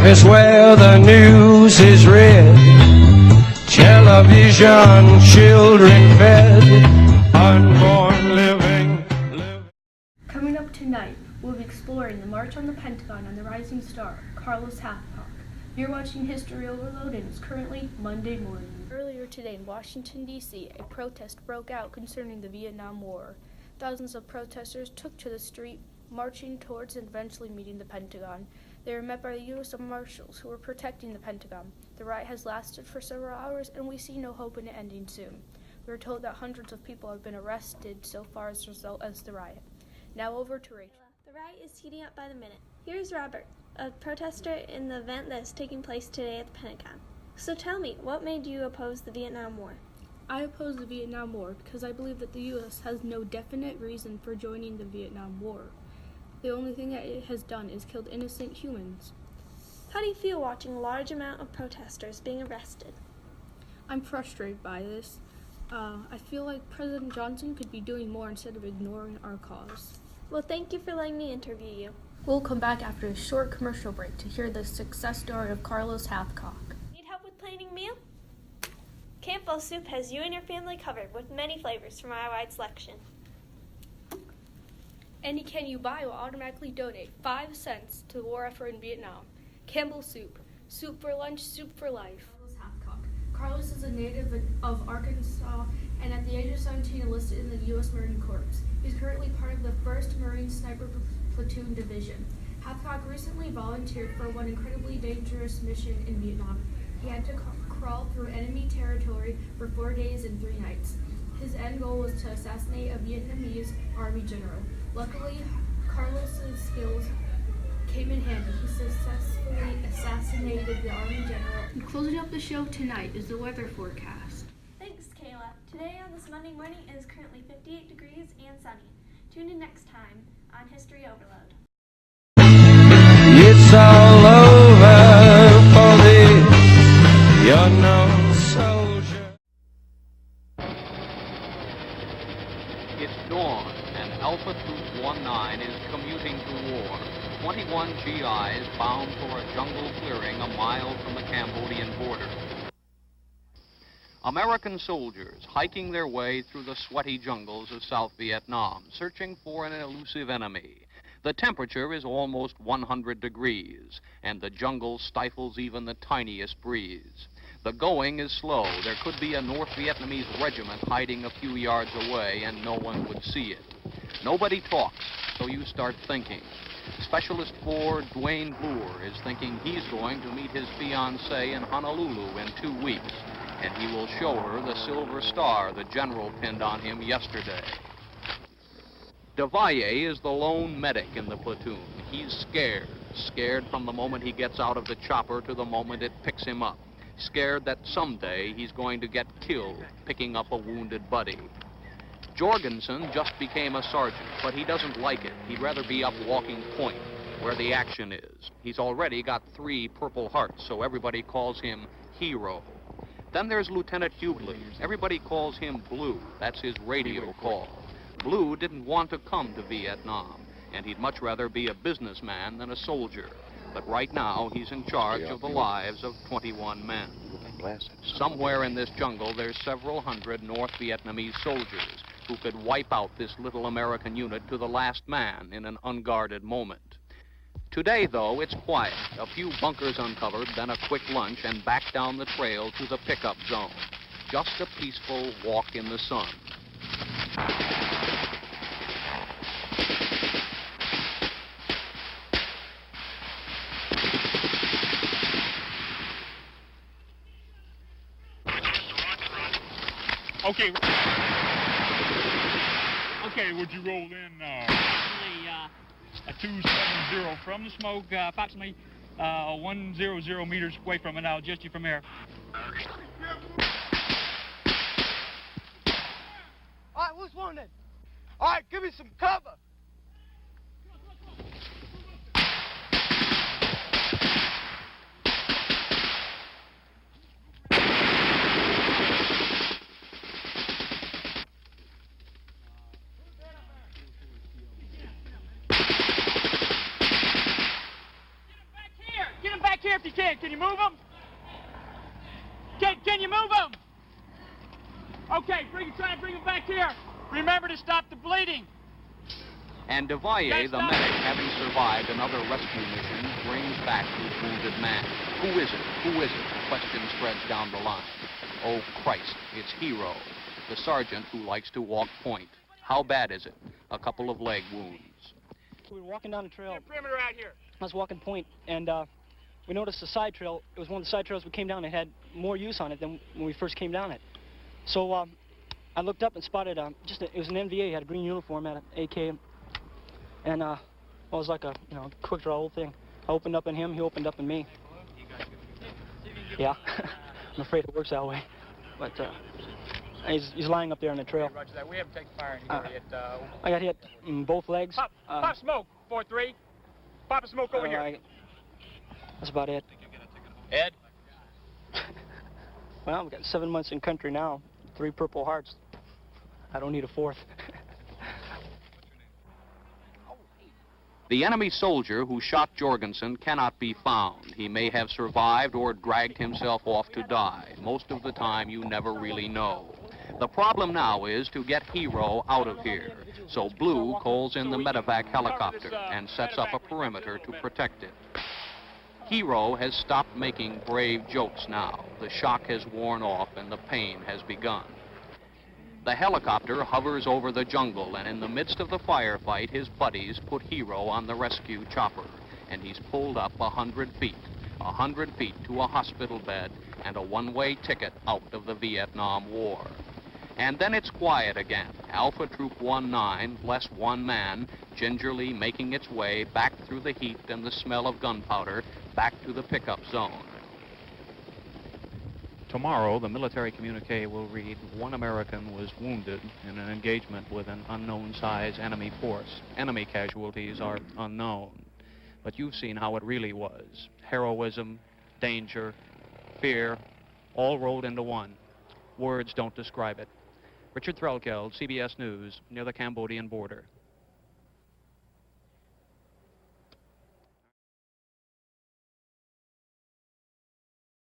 is where the news is read. Television, children fed, unborn living. Coming up tonight, we'll be exploring the March on the Pentagon and the Rising Star, Carlos Hathcock. You're watching History Overload, and it's currently Monday morning. Earlier today in Washington, D.C., a protest broke out concerning the Vietnam War. Thousands of protesters took to the street, marching towards and eventually meeting the Pentagon. They were met by the U.S. Marshals, who were protecting the Pentagon. The riot has lasted for several hours, and we see no hope in it ending soon. We are told that hundreds of people have been arrested so far as a result of the riot. Now over to Rachel. The riot is heating up by the minute. Here's Robert, a protester in the event that is taking place today at the Pentagon. So tell me, what made you oppose the Vietnam War? I oppose the Vietnam War because I believe that the U.S. has no definite reason for joining the Vietnam War. The only thing that it has done is killed innocent humans. How do you feel watching a large amount of protesters being arrested? I'm frustrated by this. I feel like President Johnson could be doing more instead of ignoring our cause. Well, thank you for letting me interview you. We'll come back after a short commercial break to hear the success story of Carlos Hathcock. Need help with planning a meal? Campbell Soup has you and your family covered with many flavors from our wide selection. Any can you buy will automatically donate 5 cents to the war effort in Vietnam. Campbell Soup. Soup for lunch, soup for life. Carlos Hathcock. Carlos is a native of Arkansas and at the age of 17 enlisted in the U.S. Marine Corps. He's currently part of the 1st Marine Sniper Platoon Division. Hathcock recently volunteered for one incredibly dangerous mission in Vietnam. He had to crawl through enemy territory for 4 days and 3 nights. His end goal was to assassinate a Vietnamese army general. Luckily, Carlos's skills came in handy. He successfully assassinated the army general. And closing up the show tonight is the weather forecast. Thanks, Kayla. Today on this Monday morning it is currently 58 degrees and sunny. Tune in next time on History Overload. It's all over for the unknown soldier. It's dawn, and Alpha Troop 19 is commuting to war. 21 GIs bound for a jungle clearing a mile from the Cambodian border. American soldiers hiking their way through the sweaty jungles of South Vietnam, searching for an elusive enemy. The temperature is almost 100 degrees, and the jungle stifles even the tiniest breeze. The going is slow. There could be a North Vietnamese regiment hiding a few yards away, and no one would see it. Nobody talks, so you start thinking. Specialist 4 Dwayne Boer is thinking he's going to meet his fiancée in Honolulu in 2 weeks, and he will show her the silver star the general pinned on him yesterday. DeValle is the lone medic in the platoon. He's scared from the moment he gets out of the chopper to the moment it picks him up. Scared that someday he's going to get killed picking up a wounded buddy. Jorgensen just became a sergeant, but he doesn't like it. He'd rather be up walking point, where the action is. He's already got 3 Purple Hearts, so everybody calls him Hero. Then there's Lieutenant Hughley. Everybody calls him Blue. That's his radio call. Blue didn't want to come to Vietnam, and he'd much rather be a businessman than a soldier. But right now, he's in charge of the lives of 21 men. Somewhere in this jungle, there's several hundred North Vietnamese soldiers who could wipe out this little American unit to the last man in an unguarded moment. Today, though, it's quiet. A few bunkers uncovered, then a quick lunch, and back down the trail to the pickup zone. Just a peaceful walk in the sun. Okay. Okay, would you roll in a 270 from the smoke, approximately 100 meters away from it. I'll adjust you from there. All right, who's wounded? All right, give me some cover. you can. Can you move them? Can you move them? Okay, try to bring them back here. Remember to stop the bleeding. And Devalle, the medic, having survived another rescue mission, brings back his wounded man. Who is it? Who is it? The question spreads down the line. Oh, Christ, it's Hero, the sergeant who likes to walk point. How bad is it? A couple of leg wounds. We were walking down the trail. Perimeter out here. I was walking point, and we noticed a side trail. It was one of the side trails we came down. It had more use on it than when we first came down it. So I looked up and spotted it was an NVA. He had a green uniform, had an AK, and it was like a quick draw old thing. I opened up in him. He opened up in me. Yeah, I'm afraid it works that way. But he's lying up there on the trail. Roger that. We haven't taken fire anywhere yet. I got hit in both legs. Pop smoke, 4-3. Pop a smoke over here. That's about it. Ed? Well, we've got 7 months in country now, 3 Purple Hearts. I don't need a 4th. The enemy soldier who shot Jorgensen cannot be found. He may have survived or dragged himself off to die. Most of the time, you never really know. The problem now is to get Hero out of here. So Blue calls in the medevac helicopter and sets up a perimeter to protect it. Hero has stopped making brave jokes now. The shock has worn off and the pain has begun. The helicopter hovers over the jungle, and in the midst of the firefight, his buddies put Hero on the rescue chopper, and he's pulled up 100 feet. 100 feet to a hospital bed and a one-way ticket out of the Vietnam War. And then it's quiet again. Alpha Troop 19, less one man, gingerly making its way back through the heat and the smell of gunpowder, back to the pickup zone. Tomorrow, the military communique will read, one American was wounded in an engagement with an unknown-size enemy force. Enemy casualties are unknown. But you've seen how it really was. Heroism, danger, fear, all rolled into one. Words don't describe it. Richard Threlkeld, CBS News, near the Cambodian border.